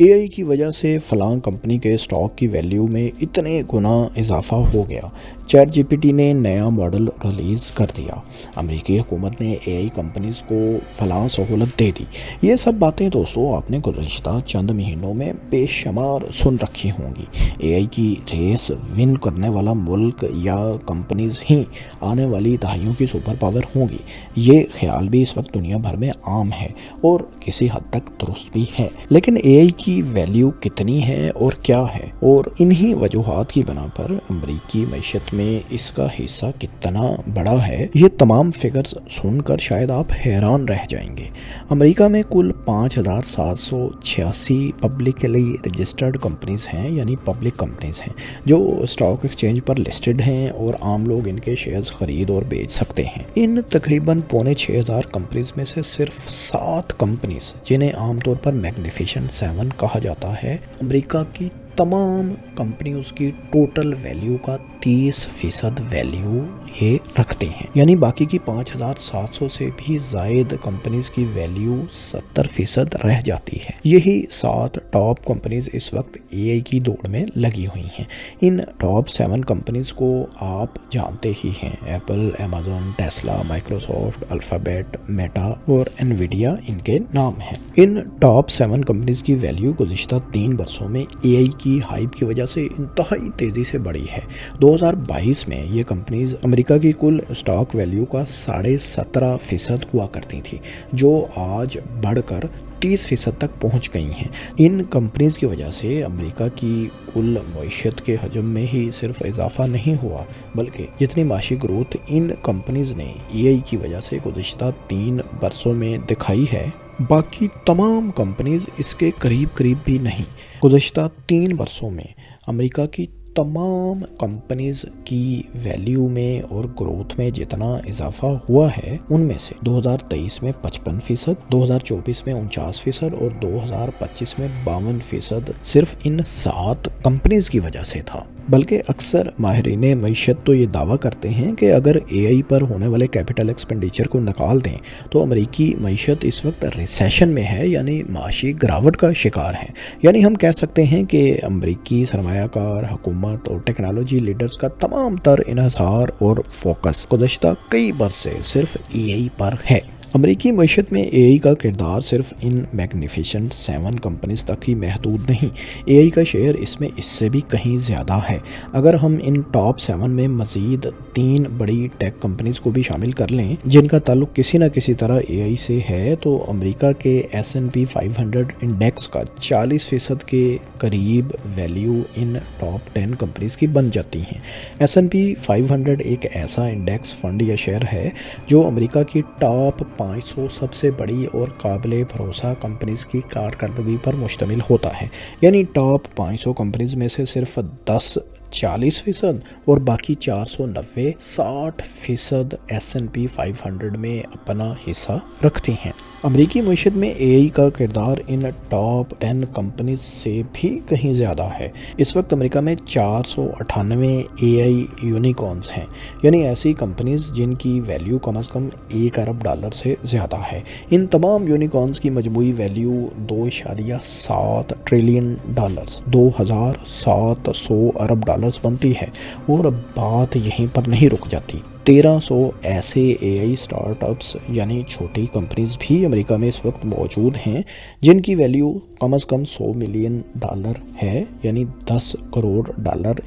اے آئی کی وجہ سے فلاں کمپنی کے اسٹاک کی ویلیو میں اتنے گنا اضافہ ہو گیا، چیٹ جی پی ٹی نے نیا ماڈل ریلیز کر دیا، امریکی حکومت نے اے آئی کمپنیز کو فلاں سہولت دے دی۔ یہ سب باتیں دوستو آپ نے گزشتہ چند مہینوں میں بے شمار سن رکھی ہوں گی۔ اے آئی کی ریس ون کرنے والا ملک یا کمپنیز ہی آنے والی دہائیوں کی سپر پاور ہوں گی، یہ خیال بھی اس وقت دنیا بھر میں عام ہے اور کسی حد تک درست بھی ہے۔ لیکن اے آئی کی ویلیو کتنی ہے اور کیا ہے، اور انہی وجوہات کی بنا پر امریکی معیشت میں اس کا حصہ کتنا بڑا ہے، یہ تمام فگرز سن کر شاید آپ حیران رہ جائیں گے۔ امریکہ میں کل 5786 پبلکلی رجسٹرڈ کمپنیز ہیں، یعنی پبلک کمپنیز ہیں جو اسٹاک ایکسچینج پر لسٹڈ ہیں اور عام لوگ ان کے شیئرز خرید اور بیچ سکتے ہیں۔ ان تقریباً 6500 کمپنیز میں سے صرف 7 کمپنیز، جنہیں عام طور پر میگنیفیشنٹ 7 کہا جاتا ہے، امریکہ کی تمام کمپنیوں کی ٹوٹل ویلیو کا 30% ویلیو یہ رکھتے ہیں، یعنی باقی کی 5700 سے بھی زائد کمپنیز کی ویلیو 70% رہ جاتی ہے۔ یہی 7 ٹاپ کمپنیز اس وقت اے آئی کی دوڑ میں لگی ہوئی ہیں۔ ان ٹاپ 7 کمپنیز کو آپ جانتے ہی ہیں، apple, Amazon, Tesla, Microsoft, alphabet, meta اور انویڈیا ان کے نام ہیں۔ ان ٹاپ 7 کمپنیز کی ویلیو گزشتہ 3 برسوں میں اے آئی کی ہائپ کی وجہ سے انتہائی تیزی سے بڑھی ہے۔ 2022 میں یہ کمپنیز امریکہ کی کل اسٹاک ویلیو کا 17.5% ہوا کرتی تھی، جو آج بڑھ کر 30% تک پہنچ گئی ہیں۔ ان کمپنیز کی وجہ سے امریکہ کی کل معیشت کے حجم میں ہی صرف اضافہ نہیں ہوا، بلکہ جتنی معاشی گروتھ ان کمپنیز نے اے آئی کی وجہ سے گزشتہ 3 برسوں میں دکھائی ہے، باقی تمام کمپنیز اس کے قریب بھی نہیں۔ گزشتہ 3 برسوں میں امریکہ کی تمام کمپنیز کی ویلیو میں اور گروتھ میں جتنا اضافہ ہوا ہے، ان میں سے 2023 میں 55%، 2024 میں 49% اور 2025 میں 52% صرف ان 7 کمپنیز کی وجہ سے تھا۔ بلکہ اکثر ماہرین معیشت تو یہ دعویٰ کرتے ہیں کہ اگر اے آئی پر ہونے والے کیپٹل ایکسپینڈیچر کو نکال دیں تو امریکی معیشت اس وقت ریسیشن میں ہے، یعنی معاشی گراوٹ کا شکار ہے۔ یعنی ہم کہہ سکتے ہیں کہ امریکی سرمایہ کار، حکومت اور ٹیکنالوجی لیڈرز کا تمام تر انحصار اور فوکس گزشتہ کئی برس سے صرف اے آئی پر ہے۔ امریکی معیشت میں اے آئی کا کردار صرف ان میگنیفیشنٹ 7 کمپنیز تک ہی محدود نہیں، اے آئی کا شیئر اس میں اس سے بھی کہیں زیادہ ہے۔ اگر ہم ان ٹاپ 7 میں مزید 3 بڑی ٹیک کمپنیز کو بھی شامل کر لیں جن کا تعلق کسی نہ کسی طرح اے آئی سے ہے، تو امریکہ کے S&P 500 انڈیکس کا 40% کے قریب ویلیو ان ٹاپ 10 کمپنیز کی بن جاتی ہیں۔ S&P 500 ایک ایسا انڈیکس فنڈ یا شیئر ہے جو امریکہ کی ٹاپ 500 سب سے بڑی اور قابل بھروسہ کمپنیز کی کارکردگی پر مشتمل ہوتا ہے، یعنی ٹاپ 500 کمپنیز میں سے صرف 10 40% اور باقی 490 60% S&P 500 میں اپنا حصہ رکھتے ہیں۔ امریکی معیشت میں اے آئی کا کردار ان ٹاپ 10 کمپنیز سے بھی کہیں زیادہ ہے۔ اس وقت امریکہ میں 498 اے آئی یونیکارنز ہیں، یعنی ایسی کمپنیز جن کی ویلیو کم از کم $1 ارب سے زیادہ ہے۔ ان تمام یونیکارنز کی مجموعی ویلیو $2.7 ٹریلین 2700 ارب ڈالرز بنتی ہے، اور بات یہیں پر نہیں رک جاتی۔ 1300 ایسے اے آئی اسٹارٹ اپس یعنی چھوٹی کمپنیز بھی امریکہ میں اس وقت موجود ہیں جن کی ویلیو کم از کم $100 ملین ہے، یعنی $10 کروڑ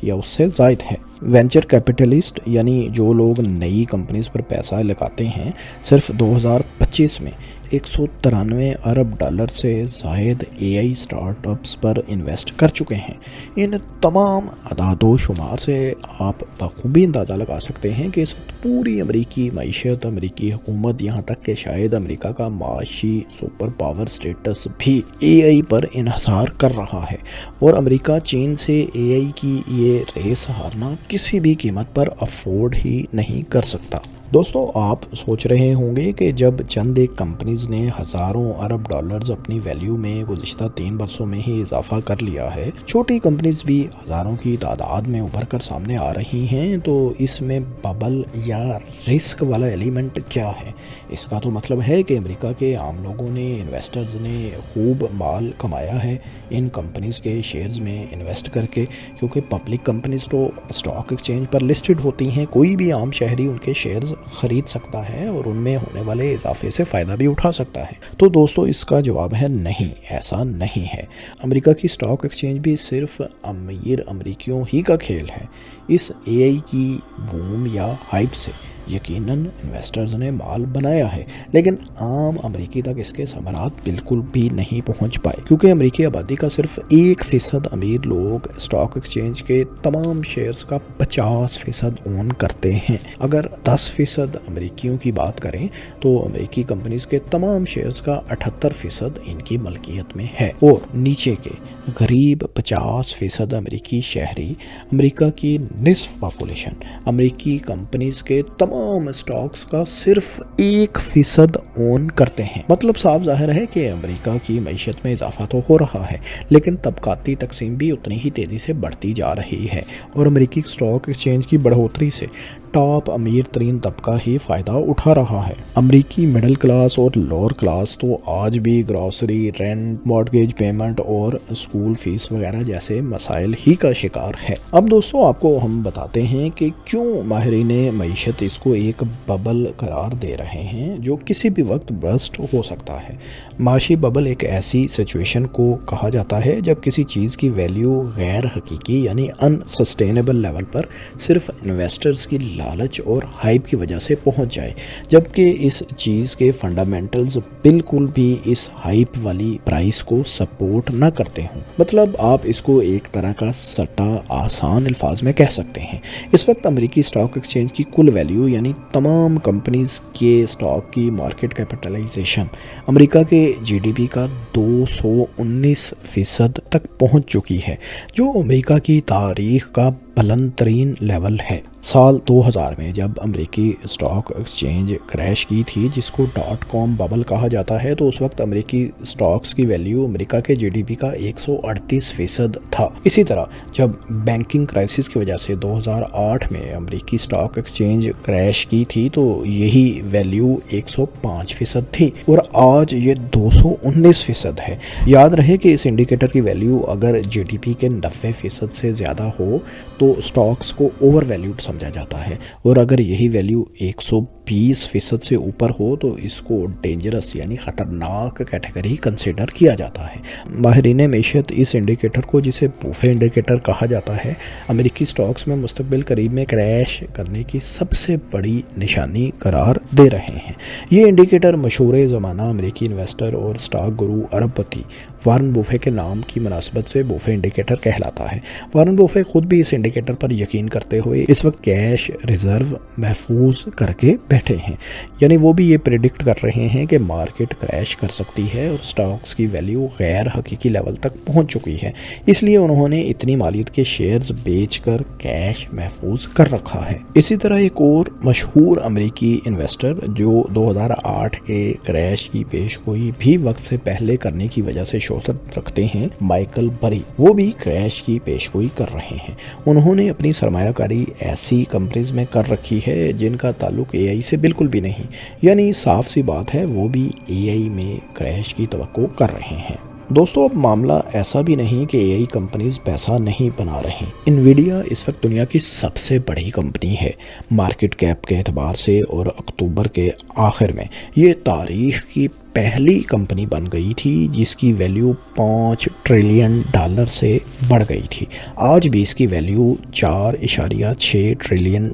یا اس سے زائد ہے۔ وینچر کیپٹلسٹ یعنی جو لوگ نئی کمپنیز پر پیسہ لگاتے ہیں، صرف 2025 میں $193 ارب سے زائد اے آئی اسٹارٹ اپس پر انویسٹ کر چکے ہیں۔ ان تمام اعداد و شمار سے آپ بخوبی اندازہ لگا سکتے ہیں کہ اس وقت پوری امریکی معیشت، امریکی حکومت، یہاں تک کہ شاید امریکہ کا معاشی سپر پاور سٹیٹس بھی اے آئی پر انحصار کر رہا ہے، اور امریکہ چین سے اے آئی کی یہ ریس ہارنا کسی بھی قیمت پر افورڈ ہی نہیں کر سکتا۔ دوستوں آپ سوچ رہے ہوں گے کہ جب چند ایک کمپنیز نے ہزاروں ارب ڈالرز اپنی ویلیو میں گزشتہ 3 برسوں میں ہی اضافہ کر لیا ہے، چھوٹی کمپنیز بھی ہزاروں کی تعداد میں ابھر کر سامنے آ رہی ہیں، تو اس میں ببل یا رسک والا ایلیمنٹ کیا ہے؟ اس کا تو مطلب ہے کہ امریکہ کے عام لوگوں نے، انویسٹرز نے خوب مال کمایا ہے ان کمپنیز کے شیئرز میں انویسٹ کر کے، کیونکہ پبلک کمپنیز تو اسٹاک ایکسچینج پر لسٹڈ ہوتی ہیں، کوئی بھی عام شہری ان کے شیئرز خرید سکتا ہے اور ان میں ہونے والے اضافے سے فائدہ بھی اٹھا سکتا ہے۔ تو دوستو اس کا جواب ہے نہیں، ایسا نہیں ہے۔ امریکہ کی اسٹاک ایکسچینج بھی صرف امیر امریکیوں ہی کا کھیل ہے۔ اس اے آئی کی بوم یا ہائپ سے یقیناً انویسٹرز نے مال بنایا ہے، لیکن عام امریکی تک اس کے ثمرات بالکل بھی نہیں پہنچ پائے، کیونکہ امریکی آبادی کا صرف 1% امیر لوگ اسٹاک ایکسچینج کے تمام شیئرز کا 50% اون کرتے ہیں۔ اگر 10% امریکیوں کی بات کریں تو امریکی کمپنیز کے تمام شیئرز کا 78% ان کی ملکیت میں ہے، اور نیچے کے قریب 50% امریکی شہری، امریکہ کی نصف پاپولیشن، امریکی کمپنیز کے تمام اسٹاکس کا صرف 1% اون کرتے ہیں۔ مطلب صاف ظاہر ہے کہ امریکہ کی معیشت میں اضافہ تو ہو رہا ہے، لیکن طبقاتی تقسیم بھی اتنی ہی تیزی سے بڑھتی جا رہی ہے، اور امریکی اسٹاک ایکسچینج کی بڑھوتری سے ٹاپ امیر ترین طبقہ ہی فائدہ اٹھا رہا ہے۔ امریکی مڈل کلاس اور لوور کلاس تو آج بھی گروسری، رینٹ، مارٹگیج پیمنٹ اور اسکول فیس وغیرہ جیسے مسائل ہی کا شکار ہے۔ اب دوستوں آپ کو ہم بتاتے ہیں کہ کیوں ماہرین معیشت اس کو ایک ببل قرار دے رہے ہیں جو کسی بھی وقت برسٹ ہو سکتا ہے۔ معاشی ببل ایک ایسی سچویشن کو کہا جاتا ہے جب کسی چیز کی ویلیو غیر حقیقی یعنی ان سسٹینیبل لیول پر صرف انویسٹرز کی لالچ اور ہائپ کی وجہ سے پہنچ جائے، جبکہ اس چیز کے فنڈامنٹلز بالکل بھی اس ہائپ والی پرائس کو سپورٹ نہ کرتے ہوں۔ مطلب آپ اس کو ایک طرح کا سٹا آسان الفاظ میں کہہ سکتے ہیں۔ اس وقت امریکی اسٹاک ایکسچینج کی کل ویلیو یعنی تمام کمپنیز کے اسٹاک کی مارکیٹ کیپٹلائزیشن امریکہ کے جی ڈی پی کا 219% تک پہنچ چکی ہے، جو امریکہ کی تاریخ کا بلند ترین لیول ہے۔ سال 2000 میں جب امریکی اسٹاک ایکسچینج کریش کی تھی، جس کو .com ببل کہا جاتا ہے، تو اس وقت امریکی اسٹاکس کی ویلیو امریکہ کے جی ڈی پی کا 138% تھا۔ اسی طرح جب بینکنگ کرائسس کی وجہ سے 2008 میں امریکی اسٹاک ایکسچینج کریش کی تھی، تو یہی ویلیو 105% تھی، اور آج یہ 219% ہے۔ یاد رہے کہ اس انڈیکیٹر کی ویلیو اگر جی ڈی پی کے 90% سے زیادہ ہو تو اسٹاکس کو اوور ویلیوڈ سمجھا جاتا ہے، اور اگر یہی ویلیو 120% سے اوپر ہو تو اس کو ڈینجرس یعنی خطرناک کیٹیگری کنسیڈر کیا جاتا ہے۔ ماہرین معیشت اس انڈیکیٹر کو، جسے بوفے انڈیکیٹر کہا جاتا ہے، امریکی اسٹاکس میں مستقبل قریب میں کریش کرنے کی سب سے بڑی نشانی قرار دے رہے ہیں۔ یہ انڈیکیٹر مشہور زمانہ امریکی انویسٹر اور اسٹاک گرو ارب پتی وارن بوفے کے نام کی مناسبت سے بوفے انڈیکیٹر کہلاتا ہے۔ وارن بوفے خود بھی اس انڈیکیٹر پر یقین کرتے ہوئے اس وقت کیش ریزرو محفوظ کر کے بیٹھے ہیں، یعنی وہ بھی یہ پریڈکٹ کر رہے ہیں کہ مارکیٹ کریش کر سکتی ہے اور اسٹاکس کی ویلیو غیر حقیقی لیول تک پہنچ چکی ہے، اس لیے انہوں نے اتنی مالیت کے شیئرز بیچ کر کیش محفوظ کر رکھا ہے۔ اسی طرح ایک اور مشہور امریکی انویسٹر جو 2008 کے کریش کی پیش گوئی بھی وقت سے پہلے کرنے کی وجہ سے شہرت رکھتے ہیں، مائیکل بری، وہ بھی کریش کی پیش گوئی کر رہے ہیں۔ انہوں نے اپنی سرمایہ کاری ایسی کمپنیز میں کر رکھی ہے جن کا تعلق اے آئی سے بالکل بھی نہیں، یعنی صاف سی بات ہے وہ بھی اے آئی میں کریش کی توقع کر رہے ہیں۔ دوستو اب معاملہ ایسا بھی نہیں کہ اے آئی کمپنیز پیسہ نہیں بنا رہی۔ انویڈیا اس وقت دنیا کی سب سے بڑی کمپنی ہے مارکیٹ کیپ کے اعتبار سے، اور اکتوبر کے آخر میں یہ تاریخ کی پہلی کمپنی بن گئی تھی جس کی ویلیو $5 ٹریلین سے بڑھ گئی تھی۔ آج بھی اس کی ویلیو $4.6 ٹریلین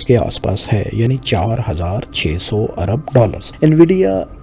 کے آس پاس ہے، یعنی $4,600 ارب۔ انویڈیا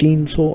300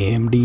AMD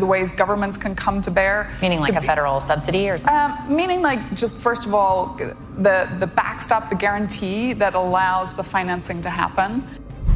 The ways governments can come to bear. Meaning like a federal subsidy or something? Meaning like just first of all, the backstop, the guarantee that allows the financing to happen.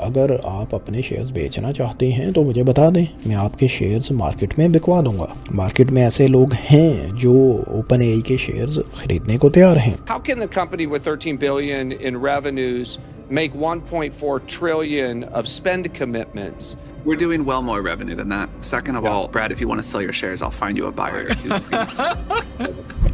اگر آپ اپنے shares بیچنا چاہتے ہیں تو مجھے بتا دیں، میں آپ کے شیئرز مارکیٹ میں بکوا دوں گا۔ مارکیٹ میں ایسے لوگ ہیں جو اوپن اے آئی کے شیئرز خریدنے کو تیار ہیں۔ How can the company with 13 billion in revenues make 1.4 trillion of spend commitments? We're doing well more revenue than that. Second of all, Brad, if you want to sell your shares, I'll find you a buyer.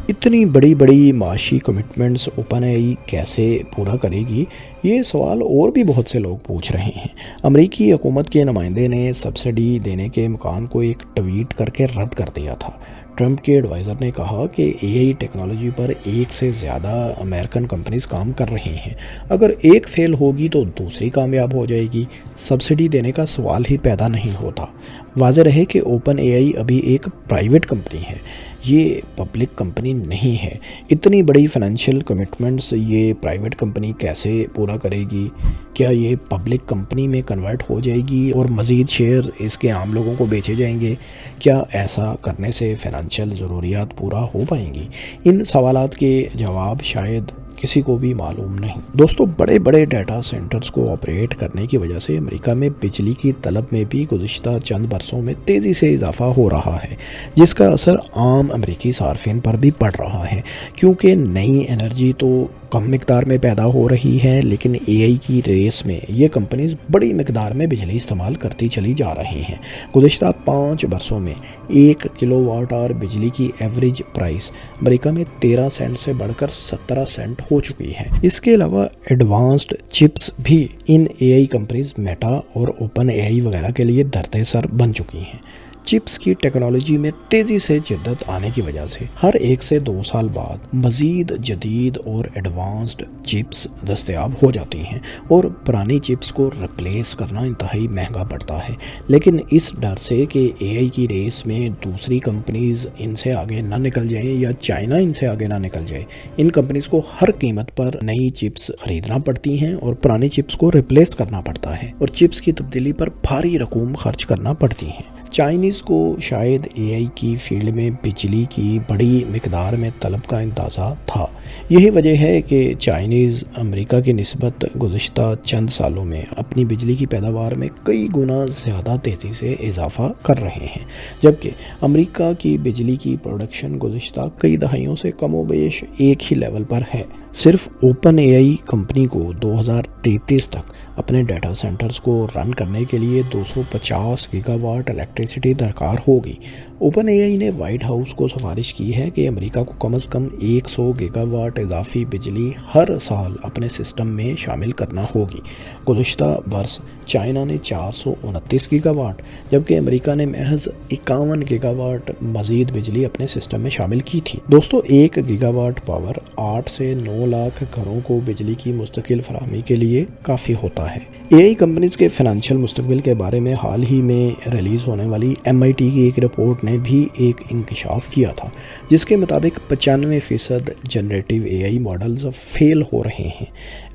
اتنی بڑی بڑی معاشی commitments open اے آئی کیسے پورا کرے گی، یہ سوال اور بھی بہت سے لوگ پوچھ رہے ہیں۔ امریکی حکومت کے نمائندے نے سبسڈی دینے کے امکان کو ایک ٹویٹ کر کے رد کر دیا تھا۔ ٹرمپ کے ایڈوائزر نے کہا کہ اے آئی ٹیکنالوجی پر ایک سے زیادہ امریکن کمپنیز کام کر رہی ہیں، اگر ایک فیل ہوگی تو دوسری کامیاب ہو جائے گی، سبسڈی دینے کا سوال ہی پیدا نہیں ہوتا۔ واضح رہے کہ اوپن اے آئی ابھی ایک پرائیویٹ کمپنی ہے، یہ پبلک کمپنی نہیں ہے۔ اتنی بڑی فائنینشیل کمٹمنٹس یہ پرائیویٹ کمپنی کیسے پورا کرے گی؟ کیا یہ پبلک کمپنی میں کنورٹ ہو جائے گی اور مزید شیئر اس کے عام لوگوں کو بیچے جائیں گے؟ کیا ایسا کرنے سے فائنینشیل ضروریات پورا ہو پائیں گی؟ ان سوالات کے جواب شاید کسی کو بھی معلوم نہیں۔ دوستو، بڑے بڑے ڈیٹا سینٹرز کو آپریٹ کرنے کی وجہ سے امریکہ میں بجلی کی طلب میں بھی گزشتہ چند برسوں میں تیزی سے اضافہ ہو رہا ہے، جس کا اثر عام امریکی صارفین پر بھی پڑ رہا ہے، کیونکہ نئی انرجی تو کم مقدار میں پیدا ہو رہی ہے، لیکن اے آئی کی ریس میں یہ کمپنیز بڑی مقدار میں بجلی استعمال کرتی چلی جا رہی ہیں۔ گزشتہ 5 برسوں میں 1 کلو واٹ آور بجلی کی ایوریج پرائس امریکہ میں 13 سینٹ سے بڑھ کر 17 سینٹ ہو چکی ہے۔ اس کے علاوہ ایڈوانسڈ چپس بھی ان اے آئی کمپنیز میٹا اور اوپن اے آئی وغیرہ کے لیے درد سر بن چکی ہیں۔ چپس کی ٹیکنالوجی میں تیزی سے جدت آنے کی وجہ سے ہر 1 سے 2 سال بعد مزید جدید اور ایڈوانسڈ چپس دستیاب ہو جاتی ہیں اور پرانی چپس کو ریپلیس کرنا انتہائی مہنگا پڑتا ہے۔ لیکن اس ڈر سے کہ اے آئی کی ریس میں دوسری کمپنیز ان سے آگے نہ نکل جائیں یا چائنا ان سے آگے نہ نکل جائے، ان کمپنیز کو ہر قیمت پر نئی چپس خریدنا پڑتی ہیں اور پرانی چپس کو ریپلیس کرنا پڑتا ہے، اور چپس کی تبدیلی پر بھاری رقوم خرچ کرنا پڑتی ہیں۔ چائنیز کو شاید اے آئی کی فیلڈ میں بجلی کی بڑی مقدار میں طلب کا اندازہ تھا۔ یہی وجہ ہے کہ چائنیز امریکہ کی نسبت گزشتہ چند سالوں میں اپنی بجلی کی پیداوار میں کئی گنا زیادہ تیزی سے اضافہ کر رہے ہیں، جبکہ امریکہ کی بجلی کی پروڈکشن گزشتہ کئی دہائیوں سے کم و بیش ایک ہی لیول پر ہے۔ صرف اوپن اے آئی کمپنی کو 2033 تک اپنے ڈیٹا سینٹرز کو رن کرنے کے لیے 250 گیگا واٹ الیکٹریسٹی درکار ہوگی۔ اوپن اے آئی نے وائٹ ہاؤس کو سفارش کی ہے کہ امریکہ کو کم از کم 100 گیگا واٹ اضافی بجلی ہر سال اپنے سسٹم میں شامل کرنا ہوگی۔ گزشتہ برس چائنا نے 429 گیگا واٹ جبکہ امریکہ نے محض 51 گیگا واٹ مزید بجلی اپنے سسٹم میں شامل کی تھی۔ دوستو، 1 گیگا واٹ پاور 8 سے 9 لاکھ گھروں کو بجلی کی مستقل فراہمی کے لیے کافی ہوتا ہے۔ اے آئی کمپنیز کے فائنینشیل مستقبل کے بارے میں حال ہی میں ریلیز ہونے والی MIT کی ایک رپورٹ نے بھی ایک انکشاف کیا تھا، جس کے مطابق 95% جنریٹیو اے آئی ماڈلز فیل ہو رہے ہیں۔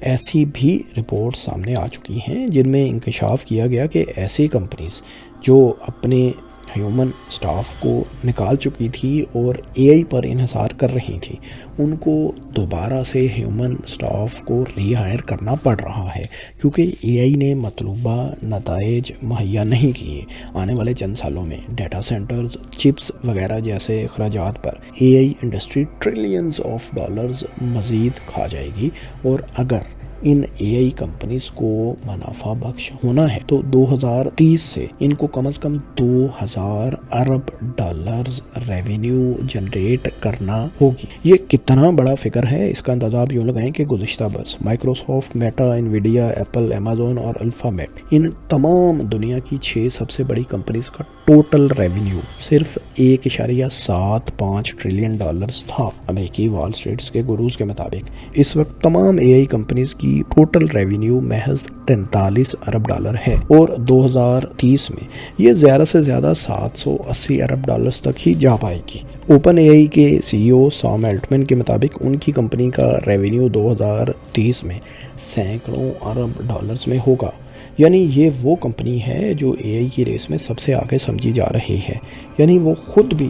ایسی بھی رپورٹ سامنے آ چکی ہیں جن میں انکشاف کیا گیا کہ ایسی کمپنیز جو اپنے ہیومن سٹاف کو نکال چکی تھی اور اے آئی پر انحصار کر رہی تھی، ان کو دوبارہ سے ہیومن سٹاف کو ری ہائر کرنا پڑ رہا ہے، کیونکہ اے آئی نے مطلوبہ نتائج مہیا نہیں کیے۔ آنے والے چند سالوں میں ڈیٹا سینٹرز، چپس وغیرہ جیسے اخراجات پر اے آئی انڈسٹری ٹریلینز آف ڈالرز مزید کھا جائے گی، اور اگر ان اے آئی کمپنیز کو منافع بخش ہونا ہے تو 2030 سے ان کو کم از کم 2000 ارب ڈالرز ریونیو جنریٹ کرنا ہوگی۔ یہ کتنا بڑا فگر ہے، اس کا اندازہ آپ یوں لگائیں کہ گزشتہ برس مائکروسافٹ، میٹا، انویڈیا، ایپل، ایمیزون اور الفابیٹ، ان تمام دنیا کی 6 سب سے بڑی کمپنیز کا ٹوٹل ریونیو صرف 1.75 ٹریلین ڈالرز تھا۔ امریکی وال اسٹریٹ کے گروز کے مطابق اس وقت تمام اے آئی کمپنیز کی ٹوٹل ریونیو محض 43 ارب ڈالر ہے، اور 2030 میں یہ زیادہ سے زیادہ 780 ارب ڈالرز تک ہی جا پائے گی۔ اوپن اے آئی کے CEO سام الٹمن کے مطابق ان کی کمپنی کا ریونیو 2030 میں سینکڑوں ارب ڈالرز میں ہوگا۔ یعنی یہ وہ کمپنی ہے جو اے آئی کی ریس میں سب سے آگے سمجھی جا رہی ہے، یعنی وہ خود بھی